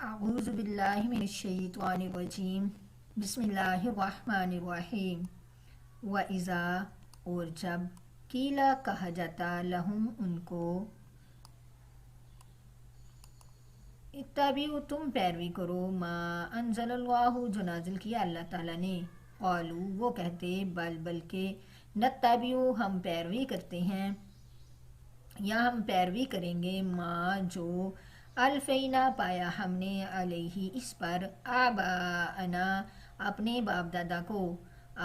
اعوذ باللہ من الشیطان الرجیم بسم اللہ الرحمن الرحیم وَإِذَا اور جب قیلا کہا جاتا لہم ان کو اتبعوا تم پیروی کرو ما انزل اللہ جو نازل کیا اللہ تعالیٰ نے قالوا وہ کہتے بلکہ نتبعوا ہم پیروی کرتے ہیں یا ہم پیروی کریں گے ما جو الفینا پایا ہم نے علیہ اس پر آباءنا اپنے باپ دادا کو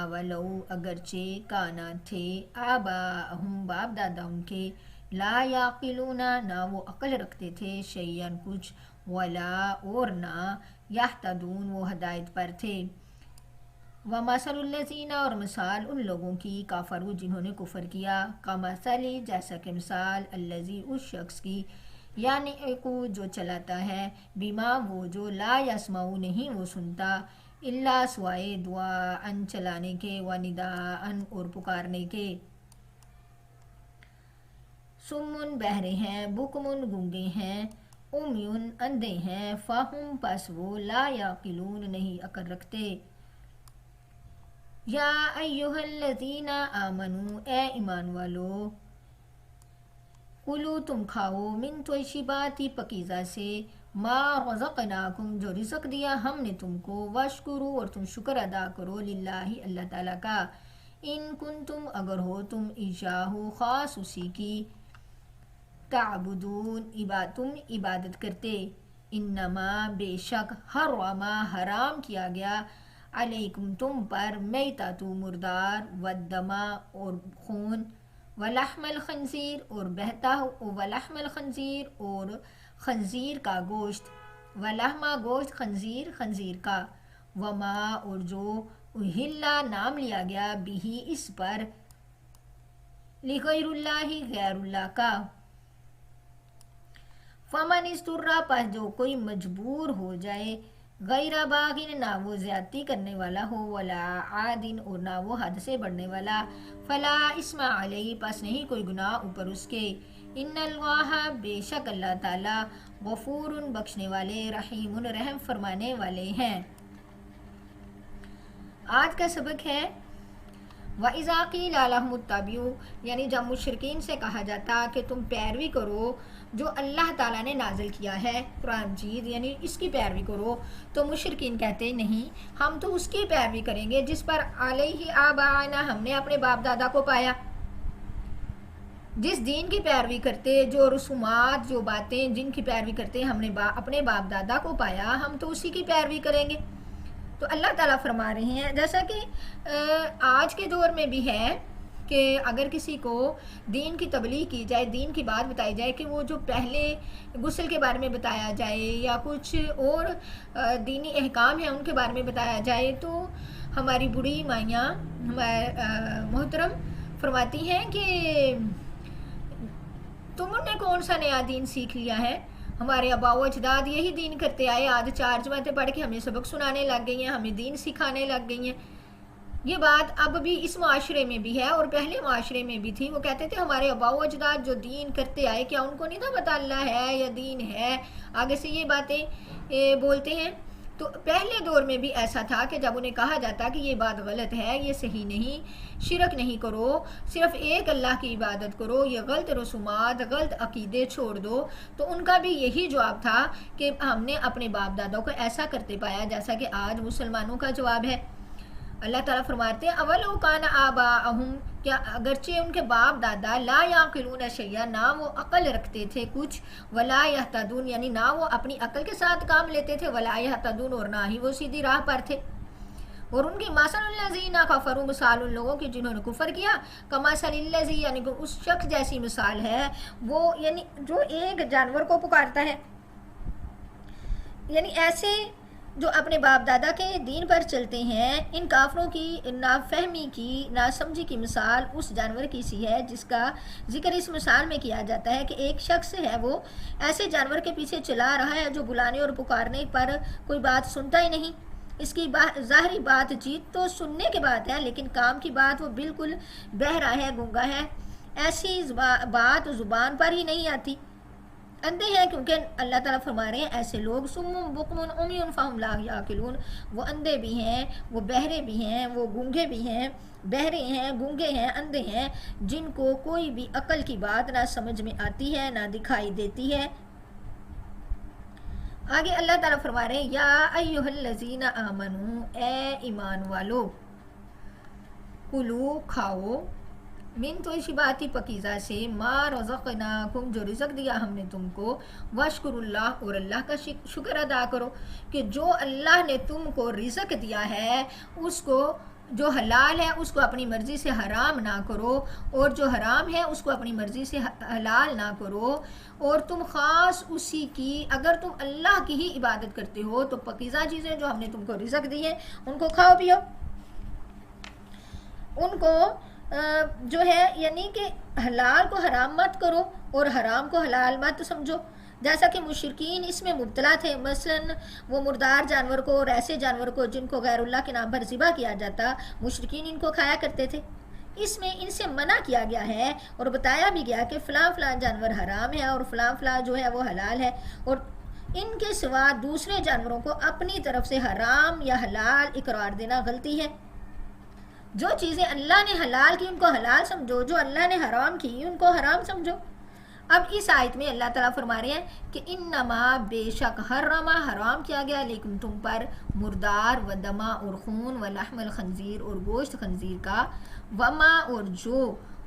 اولو اگرچہ کانا تھے آباءہم باپ دادا ان کے لا یعقلون نہ وہ عقل رکھتے تھے شیئن کچھ ولا اور نہ یہتدون وہ ہدایت پر تھے وَمَثَلُ الَّذِينَ اور مثال ان لوگوں کی کافروا جنہوں نے کفر کیا کَمَثَلِ جیسا کہ مثال الَّذِي اس شخص کی یعنی جو چلاتا ہے بما وہ جو لا یسمعو نہیں وہ سنتا الا سوائے دعاء چلانے کے ونداء اور پکارنے کے سمن بہرے ہیں بکمن گونگے ہیں امیون اندھے ہیں فہم پس وہ لا یعقلون نہیں عقل رکھتے یا ایہا الذین آمنو اے ایمان والو کلو تم کھاؤ من طیباتی پکیزہ سے ما رزقناکم جو رزق دیا ہم نے تم کو واشکرو اور تم شکر ادا کرو للہ اللہ تعالیٰ کا ان کنتم اگر ہو تم ایاہ خاص اسی کی تعبدون تم عبادت کرتے انما بے شک حرما حرام کیا گیا علیکم تم پر میتاتو مردار والدما اور خون ولحم الخنزیر اور بہتا ولحم الخنزیر اور خنزیر کا گوشت ولحما گوشت خنزیر خنزیر کا وما اور جو اہلا نام لیا گیا بھی اس پر لغیر اللہ غیر اللہ کا فمن استرا پس جو کوئی مجبور ہو جائے غیر باغن نہ وہ زیادتی کرنے والا ہو ولا عادن اور نہ وہ حد سے بڑھنے والا فلا اسم علیہ پس نہیں کوئی گناہ اوپر اس کے ان اللہ بے شک اللہ تعالی غفور بخشنے والے رحیم رحم فرمانے والے ہیں۔ آج کا سبق ہے وَإِذَا قِيلَ لَهُمُ اتَّبِعُوا یعنی جب مشرکین سے کہا جاتا کہ تم پیروی کرو جو اللہ تعالیٰ نے نازل کیا ہے قرآن مجید یعنی اس کی پیروی کرو تو مشرکین کہتے نہیں ہم تو اس کی پیروی کریں گے جس پر علیہ آباءنا ہم نے اپنے باپ دادا کو پایا، جس دین کی پیروی کرتے جو رسومات جو باتیں جن کی پیروی کرتے ہم نے اپنے باپ دادا کو پایا ہم تو اسی کی پیروی کریں گے۔ تو اللہ تعالیٰ فرما رہے ہیں جیسا کہ آج کے دور میں بھی ہے کہ اگر کسی کو دین کی تبلیغ کی جائے دین کی بات بتائی جائے کہ وہ جو پہلے غسل کے بارے میں بتایا جائے یا کچھ اور دینی احکام ہیں ان کے بارے میں بتایا جائے تو ہماری بڑی مائیاں محترم فرماتی ہیں کہ تم نے کون سا نیا دین سیکھ لیا ہے، ہمارے آباء و اجداد یہی دین کرتے آئے، آج 4 جماعتیں پڑھ کے ہمیں سبق سنانے لگ گئی ہیں، ہمیں دین سکھانے لگ گئی ہیں۔ یہ بات اب بھی اس معاشرے میں بھی ہے اور پہلے معاشرے میں بھی تھی، وہ کہتے تھے ہمارے آباء و اجداد جو دین کرتے آئے کیا ان کو نہیں تھا پتہ اللہ ہے یا دین ہے، آگے سے یہ باتیں بولتے ہیں۔ تو پہلے دور میں بھی ایسا تھا کہ جب انہیں کہا جاتا کہ یہ بات غلط ہے، یہ صحیح نہیں، شرک نہیں کرو، صرف ایک اللہ کی عبادت کرو، یہ غلط رسومات غلط عقیدے چھوڑ دو، تو ان کا بھی یہی جواب تھا کہ ہم نے اپنے باپ دادوں کو ایسا کرتے پایا جیسا کہ آج مسلمانوں کا جواب ہے۔ اللہ تعالیٰ فرماتے ہیں اولو کان آباءہم کیا اگرچہ ان کے باپ دادا لا یعقلون شیئا نہ وہ عقل رکھتے تھے کچھ ولا یہتدون یعنی نہ وہ اپنی عقل کے ساتھ کام لیتے تھے ولا یہتدون اور نہ ہی وہ سیدھی راہ پر تھے، اور ان کی مثل الذین کفروا مثال ان لوگوں کی جنہوں نے کفر کیا کمثل الذی یعنی کہ اس شخص جیسی مثال ہے وہ یعنی جو ایک جانور کو پکارتا ہے، یعنی ایسے جو اپنے باپ دادا کے دین پر چلتے ہیں ان کافروں کی نافہمی کی ناسمجھی کی مثال اس جانور کی سی ہے جس کا ذکر اس مثال میں کیا جاتا ہے کہ ایک شخص ہے وہ ایسے جانور کے پیچھے چلا رہا ہے جو بلانے اور پکارنے پر کوئی بات سنتا ہی نہیں، اس کی ظاہری بات چیت تو سننے کے بعد ہے لیکن کام کی بات وہ بالکل بہرا ہے گونگا ہے، ایسی بات زبان پر ہی نہیں آتی، اندھے ہیں کیونکہ اللہ تعالیٰ فرما رہے ہیں ایسے لوگ سم بکم عمی فہم لا یعقلون، وہ اندھے بھی ہیں، وہ بہرے بھی ہیں، وہ گونگے بھی ہیں، بہرے ہیں، گونگے ہیں، اندھے ہیں، جن کو کوئی بھی عقل کی بات نہ سمجھ میں آتی ہے نہ دکھائی دیتی ہے۔ آگے اللہ تعالیٰ فرما رہے ہیں یا ایھا الذین آمنو، اے ایمان والو، کلو کھاؤ، من طیباتی پکیزہ سے، ما رزقناکم جو رزق دیا ہم نے تم کو، واشکر اللہ اور اللہ کا شکر ادا کرو کہ جو اللہ نے تم کو رزق دیا ہے اس کو جو حلال ہے اس کو اپنی مرضی سے حرام نہ کرو، اور جو حرام ہے اس کو اپنی مرضی سے حلال نہ کرو، اور تم خاص اسی کی، اگر تم اللہ کی ہی عبادت کرتے ہو تو پکیزہ چیزیں جو ہم نے تم کو رزق دی ہیں ان کو کھاؤ پیو، ان کو جو ہے یعنی کہ حلال کو حرام مت کرو اور حرام کو حلال مت سمجھو، جیسا کہ مشرکین اس میں مبتلا تھے۔ مثلا وہ مردار جانور کو اور ایسے جانور کو جن کو غیر اللہ کے نام پر ذبح کیا جاتا، مشرکین ان کو کھایا کرتے تھے۔ اس میں ان سے منع کیا گیا ہے اور بتایا بھی گیا کہ فلاں فلاں جانور حرام ہے اور فلاں فلاں جو ہے وہ حلال ہے، اور ان کے سوا دوسرے جانوروں کو اپنی طرف سے حرام یا حلال اقرار دینا غلطی ہے۔ جو چیزیں اللہ نے حلال کی ان کو حلال سمجھو، جو اللہ نے حرام کی ان کو حرام سمجھو۔ اب اس آیت میں اللہ تعالیٰ فرما رہے ہیں کہ انما بے شک حرما حرام کیا گیا لیکن تم پر مردار و دما اور خون و لحم الخنزیر اور گوشت خنزیر کا، وما اور جو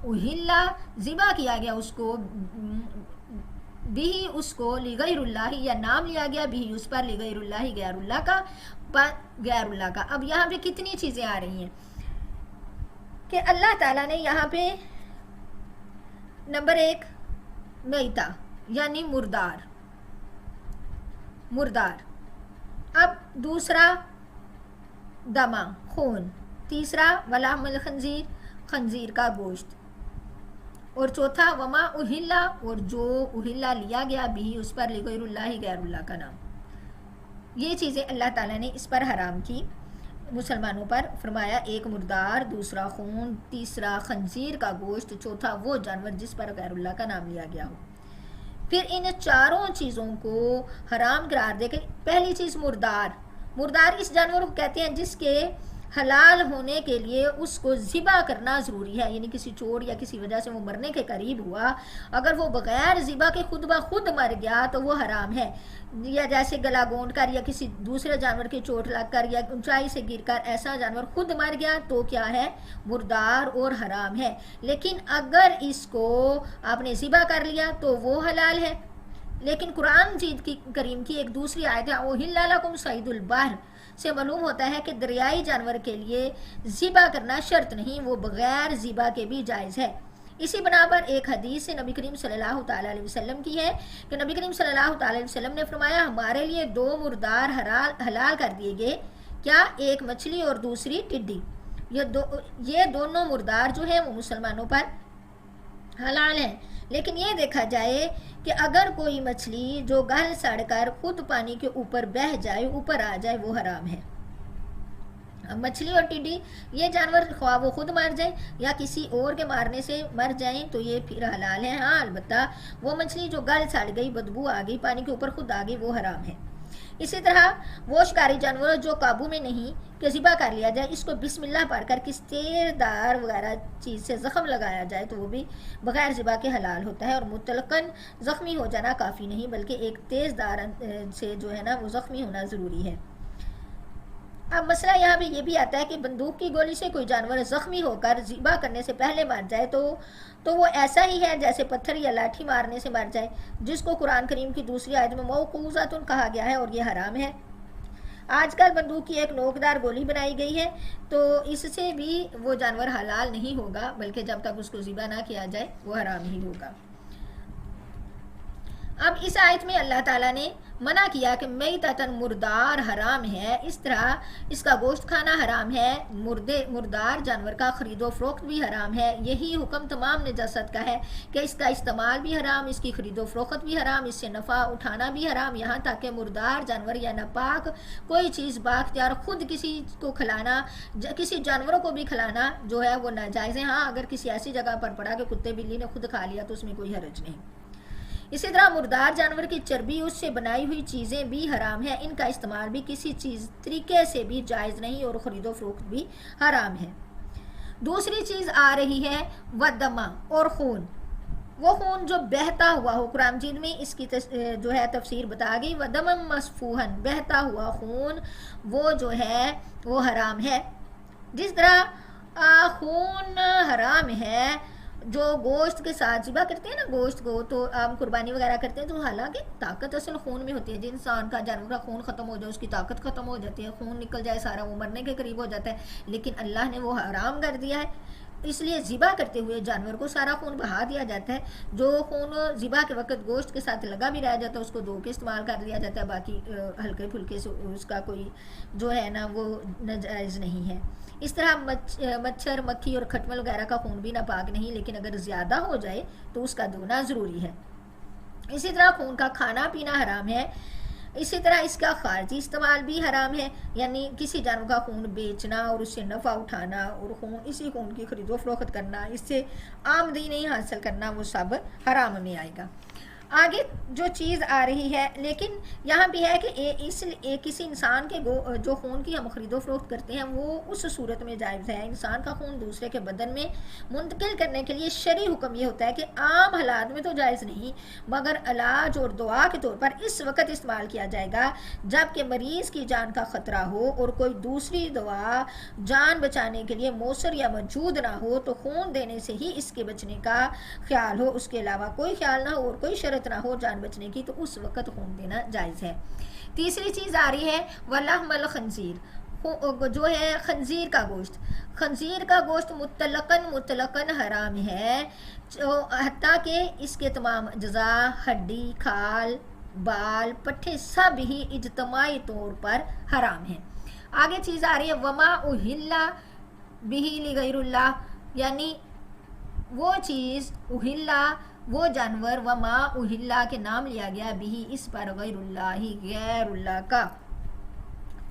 اہلا ذبح کیا گیا اس کو، بھی اس کو لغیر اللہ یا نام لیا گیا بھی اس پر لغیر اللہ غیر اللہ کا، غیر اللہ کا۔ اب یہاں پہ کتنی چیزیں آ رہی ہیں کہ اللہ تعالیٰ نے یہاں پہ نمبر 1 میتا یعنی مردار، اب دوسرا دما خون، تیسرا ولحم الخنزیر خنزیر کا گوشت، اور چوتھا وما اہلا اور جو اہلا لیا گیا بھی اس پر لغیر اللہ غیر اللہ کا نام۔ یہ چیزیں اللہ تعالیٰ نے اس پر حرام کی مسلمانوں پر، فرمایا ایک مردار، دوسرا خون، تیسرا خنزیر کا گوشت، چوتھا وہ جانور جس پر غیر اللہ کا نام لیا گیا ہو۔ پھر ان چاروں چیزوں کو حرام قرار دے کے پہلی چیز مردار اس جانور کو کہتے ہیں جس کے حلال ہونے کے لیے اس کو ذبح کرنا ضروری ہے، یعنی کسی چوٹ یا کسی وجہ سے وہ مرنے کے قریب ہوا، اگر وہ بغیر ذبح کے خود بخود مر گیا تو وہ حرام ہے، یا جیسے گلا گونڈ کر یا کسی دوسرے جانور کی چوٹ لگ کر یا اونچائی سے گر کر ایسا جانور خود مر گیا تو کیا ہے، مردار اور حرام ہے۔ لیکن اگر اس کو آپ نے ذبح کر لیا تو وہ حلال ہے۔ لیکن قرآن مجید کی کریم کی ایک دوسری آیت ہے اُحِلَّ لَكُمْ صَيْدُ الْبَحْرِ سے معلوم ہوتا ہے کہ دریائی جانور کے لیے ذبح کرنا شرط نہیں، وہ بغیر ذبح کے بھی جائز ہے۔ اسی بنا پر ایک حدیث سے نبی کریم صلی اللہ تعالیٰ علیہ وسلم کی ہے کہ نبی کریم صلی اللہ تعالیٰ علیہ وسلم نے فرمایا ہمارے لیے 2 مردار حلال کر دیے گئے، کیا؟ ایک مچھلی اور دوسری ٹڈی۔ یہ دونوں مردار جو ہیں وہ مسلمانوں پر حلال ہیں، لیکن یہ دیکھا جائے کہ اگر کوئی مچھلی جو گل سڑ کر خود پانی کے اوپر بہہ جائے، اوپر آ جائے، وہ حرام ہے۔ مچھلی اور ٹڈی یہ جانور خواہ وہ خود مر جائیں یا کسی اور کے مارنے سے مر جائیں تو یہ پھر حلال ہے۔ ہاں البتہ وہ مچھلی جو گل سڑ گئی، بدبو آ گئی، پانی کے اوپر خود آ گئی، وہ حرام ہے۔ اسی طرح وہ شکاری جانور جو قابو میں نہیں کہ ذبح کر لیا جائے، اس کو بسم اللہ پڑھ کر کس تیر دار وغیرہ چیز سے زخم لگایا جائے تو وہ بھی بغیر ذبح کے حلال ہوتا ہے، اور مطلقاً زخمی ہو جانا کافی نہیں بلکہ ایک تیز دار سے جو ہے نا وہ زخمی ہونا ضروری ہے۔ اب مسئلہ یہاں پہ یہ بھی آتا ہے کہ بندوق کی گولی سے کوئی جانور زخمی ہو کر ذبح کرنے سے پہلے مر جائے تو وہ ایسا ہی ہے جیسے پتھر یا لاٹھی مارنے سے مر جائے، جس کو قرآن کریم کی دوسری آیت میں موقوذۃ کہا گیا ہے، اور یہ حرام ہے۔ آج کل بندوق کی ایک نوکدار گولی بنائی گئی ہے تو اس سے بھی وہ جانور حلال نہیں ہوگا، بلکہ جب تک اس کو ذبح نہ کیا جائے وہ حرام ہی ہوگا۔ اب اس آیت میں اللہ تعالیٰ نے منع کیا کہ میتۃ مردار حرام ہے، اس طرح اس کا گوشت کھانا حرام ہے، مردار جانور کا خرید و فروخت بھی حرام ہے۔ یہی حکم تمام نجاست کا ہے کہ اس کا استعمال بھی حرام، اس کی خرید و فروخت بھی حرام، اس سے نفع اٹھانا بھی حرام، یہاں تک کہ مردار جانور یا ناپاک کوئی چیز باختیار خود کسی کو کھلانا، کسی جانوروں کو بھی کھلانا جو ہے وہ ناجائز ہے۔ ہاں اگر کسی ایسی جگہ پر پڑا کہ کتے بلی نے خود کھا لیا تو اس میں کوئی حرج نہیں۔ اسی طرح مردار جانور کی چربی، اس سے بنائی ہوئی چیزیں بھی حرام ہیں، ان کا استعمال بھی کسی چیز طریقے سے بھی جائز نہیں اور خرید و فروخت بھی حرام ہے۔ دوسری چیز آ رہی ہے ودما، اور خون، وہ خون جو بہتا ہوا ہو، قرآن مجید میں اس کی جو ہے تفسیر بتا گئی، ودم مسفوحن، بہتا ہوا خون وہ جو ہے وہ حرام ہے۔ جس طرح خون حرام ہے، جو گوشت کے ساتھ ذبح کرتے ہیں نا گوشت کو، تو ہم قربانی وغیرہ کرتے ہیں تو حالانکہ طاقت اصل خون میں ہوتی ہے، جس انسان کا جانور کا خون ختم ہو جائے اس کی طاقت ختم ہو جاتی ہے، خون نکل جائے سارا، وہ مرنے کے قریب ہو جاتا ہے، لیکن اللہ نے وہ حرام کر دیا ہے، اس لیے ذبح کرتے ہوئے جانور کو سارا خون بہا دیا جاتا ہے، جو خون ذبح کے وقت گوشت کے ساتھ لگا بھی رہ جاتا ہے اس کو دھو کے استعمال کر لیا جاتا ہے، باقی ہلکے پھلکے سے اس کا کوئی جو ہے نا وہ ناجائز نہیں ہے۔ اس طرح مچھر، مکھی اور کھٹمل وغیرہ کا خون بھی ناپاک نہیں، لیکن اگر زیادہ ہو جائے تو اس کا دھونا ضروری ہے۔ اسی طرح خون کا کھانا پینا حرام ہے، اسی طرح اس کا خارجی استعمال بھی حرام ہے، یعنی کسی جانور کا خون بیچنا اور اس سے نفع اٹھانا اور اسی خون کی خرید و فروخت کرنا، اس سے آمدنی حاصل کرنا، وہ سب حرام میں آئے گا۔ آگے جو چیز آ رہی ہے، لیکن یہاں بھی ہے کہ کسی انسان کے جو خون کی ہم خرید و فروخت کرتے ہیں وہ اس صورت میں جائز ہے، انسان کا خون دوسرے کے بدن میں منتقل کرنے کے لیے شرعی حکم یہ ہوتا ہے کہ عام حالات میں تو جائز نہیں، مگر علاج اور دعا کے طور پر اس وقت استعمال کیا جائے گا جب کہ مریض کی جان کا خطرہ ہو اور کوئی دوسری دوا جان بچانے کے لیے موثر یا موجود نہ ہو، تو خون دینے سے ہی اس کے بچنے کا خیال ہو، اس کے علاوہ کوئی خیال نہ ہو اور کوئی شرط نہ ہو جان بچنے کی، تو اس وقت خون دینا جائز ہے۔ تیسری چیز آ رہی ہے وَلَحْمَ الْخِنْزِيرِ، جو ہے خنزیر کا گوشت، خنزیر کا گوشت مطلقاً حرام ہے، حتیٰ کہ اس کے تمام اجزاء، ہڈی، کھال، بال، پٹھے سب ہی اجتماعی طور پر حرام ہیں۔ آگے چیز آ رہی ہے وَمَا أُهِلَّ بِهِ لِغَيْرِ اللَّهِ، یعنی وہ چیز اہلا، وہ جانور وما اہلا کے نام لیا گیا بھی اس پر غیر اللہ، غیر اللہ کا۔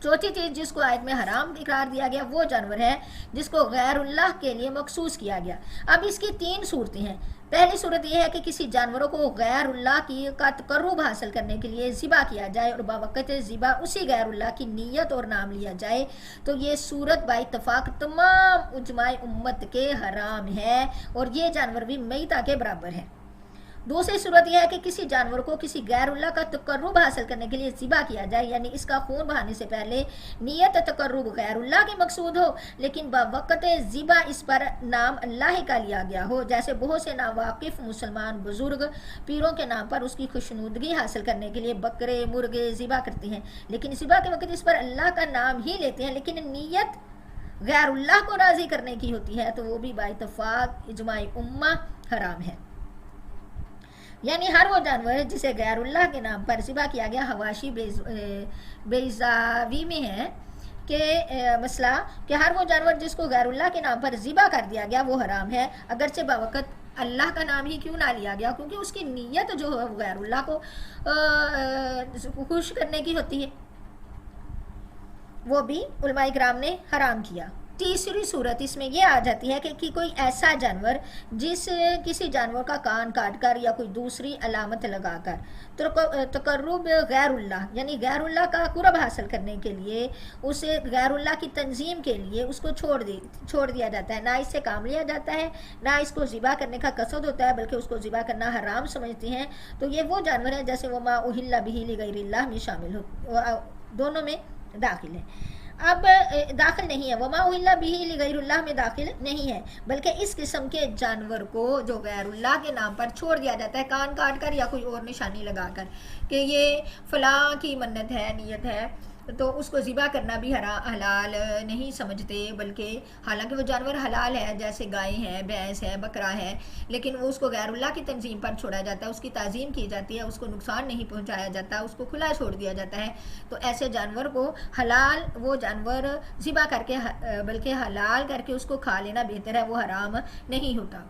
چوتھی چیز جس کو آیت میں حرام قرار دیا گیا وہ جانور ہے جس کو غیر اللہ کے لیے مخصوص کیا گیا۔ اب اس کی تین صورتیں ہیں۔ پہلی صورت یہ ہے کہ کسی جانوروں کو غیر اللہ کا تقرب حاصل کرنے کے لیے ذبح کیا جائے اور باوقت ذبح اسی غیر اللہ کی نیت اور نام لیا جائے، تو یہ صورت با اتفاق تمام اجماع امت کے حرام ہے اور یہ جانور بھی میتہ کے برابر ہے۔ دوسری صورت یہ ہے کہ کسی جانور کو کسی غیر اللہ کا تقرب حاصل کرنے کے لیے ذبح کیا جائے، یعنی اس کا خون بہانے سے پہلے نیت تقرب غیر اللہ کے مقصود ہو، لیکن باوقت ذبح اس پر نام اللہ کا لیا گیا ہو، جیسے بہت سے ناواقف مسلمان بزرگ پیروں کے نام پر اس کی خوشنودگی حاصل کرنے کے لیے بکرے، مرغے ذبح کرتے ہیں، لیکن ذبح کے وقت اس پر اللہ کا نام ہی لیتے ہیں، لیکن نیت غیر اللہ کو راضی کرنے کی ہوتی ہے، تو وہ بھی با اتفاق اجماع امہ حرام ہے۔ یعنی ہر وہ جانور جسے غیر اللہ کے نام پر ذبح کیا گیا، حواشی بیضاوی میں ہے کہ مسئلہ کہ ہر وہ جانور جس کو غیر اللہ کے نام پر ذبح کر دیا گیا وہ حرام ہے، اگرچہ باوقت اللہ کا نام ہی کیوں نہ لیا گیا، کیونکہ اس کی نیت جو ہے غیر اللہ کو خوش کرنے کی ہوتی ہے، وہ بھی علماء کرام نے حرام کیا۔ تیسری صورت اس میں یہ آ جاتی ہے کہ کوئی ایسا جانور کسی جانور کا کان کاٹ کر یا کوئی دوسری علامت لگا کر تقرب غیر اللہ، یعنی غیر اللہ کا قرب حاصل کرنے کے لیے، اسے غیر اللہ کی تنظیم کے لیے اس کو چھوڑ دیا جاتا ہے، نہ اس سے کام لیا جاتا ہے، نہ اس کو ذبح کرنے کا قصد ہوتا ہے، بلکہ اس کو ذبح کرنا حرام سمجھتے ہیں، تو یہ وہ جانور ہیں جیسے وما اہل بہ لغیر اللہ میں شامل ہو، دونوں میں داخل ہے۔ اب داخل نہیں ہے، وما اہل بہ لغیر اللہ میں داخل نہیں ہے، بلکہ اس قسم کے جانور کو جو غیر اللہ کے نام پر چھوڑ دیا جاتا ہے، کان کاٹ کر یا کوئی اور نشانی لگا کر کہ یہ فلاں کی منت ہے، نیت ہے، تو اس کو ذبح کرنا بھی حلال نہیں سمجھتے، بلکہ حالانکہ وہ جانور حلال ہے، جیسے گائے ہے، بھینس ہے، بکرا ہے، لیکن وہ اس کو غیر اللہ کی تنظیم پر چھوڑا جاتا ہے، اس کی تعظیم کی جاتی ہے، اس کو نقصان نہیں پہنچایا جاتا، اس کو کھلا چھوڑ دیا جاتا ہے، تو ایسے جانور کو حلال وہ جانور ذبح کر کے بلکہ حلال کر کے اس کو کھا لینا بہتر ہے، وہ حرام نہیں ہوتا،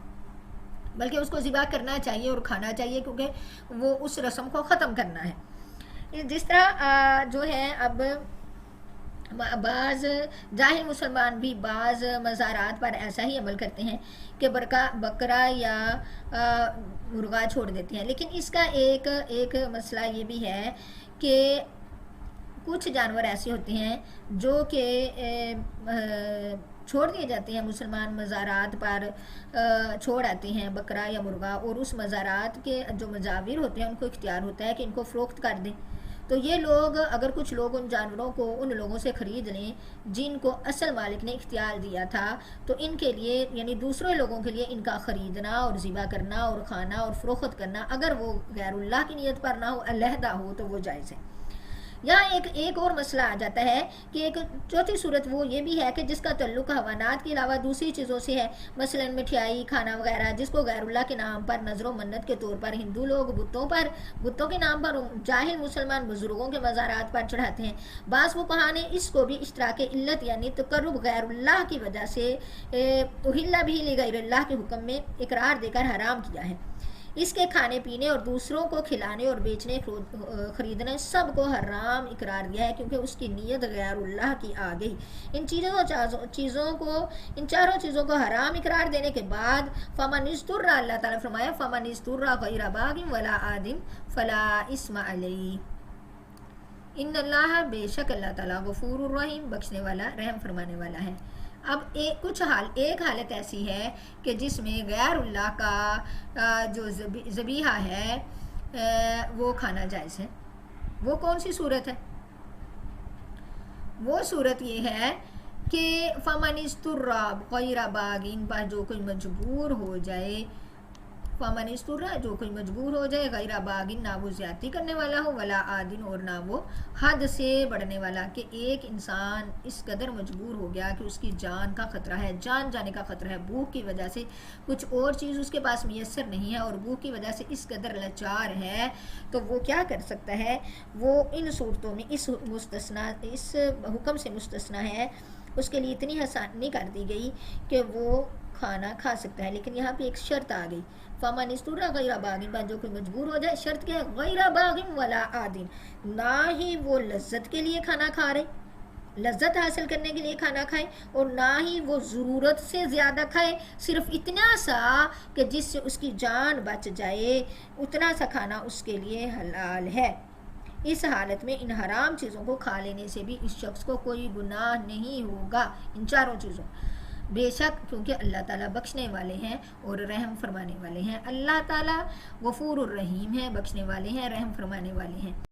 بلکہ اس کو ذبح کرنا چاہیے اور کھانا چاہیے، کیونکہ وہ اس رسم کو ختم کرنا ہے۔ جس طرح جو ہے اب بعض جاہل مسلمان بھی بعض مزارات پر ایسا ہی عمل کرتے ہیں کہ بکرا یا مرغا چھوڑ دیتے ہیں، لیکن اس کا ایک مسئلہ یہ بھی ہے کہ کچھ جانور ایسے ہوتے ہیں جو کہ چھوڑ دیے جاتے ہیں، مسلمان مزارات پر چھوڑ آتے ہیں بکرا یا مرغا، اور اس مزارات کے جو مجاور ہوتے ہیں ان کو اختیار ہوتا ہے کہ ان کو فروخت کر دیں۔ تو یہ لوگ اگر کچھ لوگ ان جانوروں کو ان لوگوں سے خرید لیں جن کو اصل مالک نے اختیار دیا تھا، تو ان کے لیے یعنی دوسرے لوگوں کے لیے ان کا خریدنا اور ذبح کرنا اور کھانا اور فروخت کرنا، اگر وہ غیر اللہ کی نیت پر نہ ہو، علیحدہ ہو، تو وہ جائز ہے۔ یہاں ایک اور مسئلہ آ جاتا ہے کہ ایک چوتھی صورت وہ یہ بھی ہے کہ جس کا تعلق حیوانات کے علاوہ دوسری چیزوں سے ہے، مثلا مٹھائی کھانا وغیرہ، جس کو غیر اللہ کے نام پر نظر و منت کے طور پر ہندو لوگ بتوں کے نام پر جاہل مسلمان بزرگوں کے مزارات پر چڑھاتے ہیں۔ بعض فقہا نے اس کو بھی اشتراک علت یعنی تقرب غیر اللہ کی وجہ سے اہل بھی لغیر اللہ کے حکم میں اقرار دے کر حرام کیا ہے۔ اس کے کھانے پینے اور دوسروں کو کھلانے اور بیچنے خریدنے سب کو حرام اقرار دیا ہے، کیونکہ اس کی نیت غیر اللہ کی آ گئی۔ ان چاروں چیزوں کو حرام اقرار دینے کے بعد فمن اضطر، اللہ تعالیٰ فرمایا فمن اضطر غیر باغ ولا عاد فلا اثم علیہ، ان اللہ، بے شک اللہ تعالیٰ غفور الرحیم، بخشنے والا رحم فرمانے والا ہے۔ اب ایک حالت ایسی ہے کہ جس میں غیر اللہ کا جو ذبیحہ ہے وہ کھانا جائز ہے۔ وہ کون سی صورت ہے؟ وہ صورت یہ ہے کہ فمن اضطر غیر باغ، پر جو کوئی مجبور ہو جائے، فمن اضطر جو کوئی مجبور ہو جائے، غیر باغ نہ وہ زیادتی کرنے والا ہو، ولا عادن اور نہ وہ حد سے بڑھنے والا، کہ ایک انسان اس قدر مجبور ہو گیا کہ اس کی جان کا خطرہ ہے، جان جانے کا خطرہ ہے، بھوک کی وجہ سے کچھ اور چیز اس کے پاس میسر نہیں ہے اور بھوک کی وجہ سے اس قدر لاچار ہے، تو وہ کیا کر سکتا ہے؟ وہ ان صورتوں میں اس حکم سے مستثنا ہے، اس کے لیے اتنی آسانی کر دی گئی کہ وہ کھانا کھا سکتا ہے، لیکن یہاں پہ ایک شرط آ گئی، فمن اضطر غیر باغ، جو کوئی مجبور ہو جائے، شرط کیا ہے؟ غیر باغ ولا عادن، نہ ہی وہ لذت کے لیے کھانا کھا رہے، لذت حاصل کرنے کے لیے کھانا کھائے، اور نہ ہی وہ ضرورت سے زیادہ کھائے، صرف اتنا سا کہ جس سے اس کی جان بچ جائے، اتنا سا کھانا اس کے لیے حلال ہے۔ اس حالت میں ان حرام چیزوں کو کھا لینے سے بھی اس شخص کو کوئی گناہ نہیں ہوگا، ان چاروں چیزوں، بے شک، کیونکہ اللہ تعالیٰ بخشنے والے ہیں اور رحم فرمانے والے ہیں۔ اللہ تعالیٰ غفور الرحیم ہے، بخشنے والے ہیں، رحم فرمانے والے ہیں۔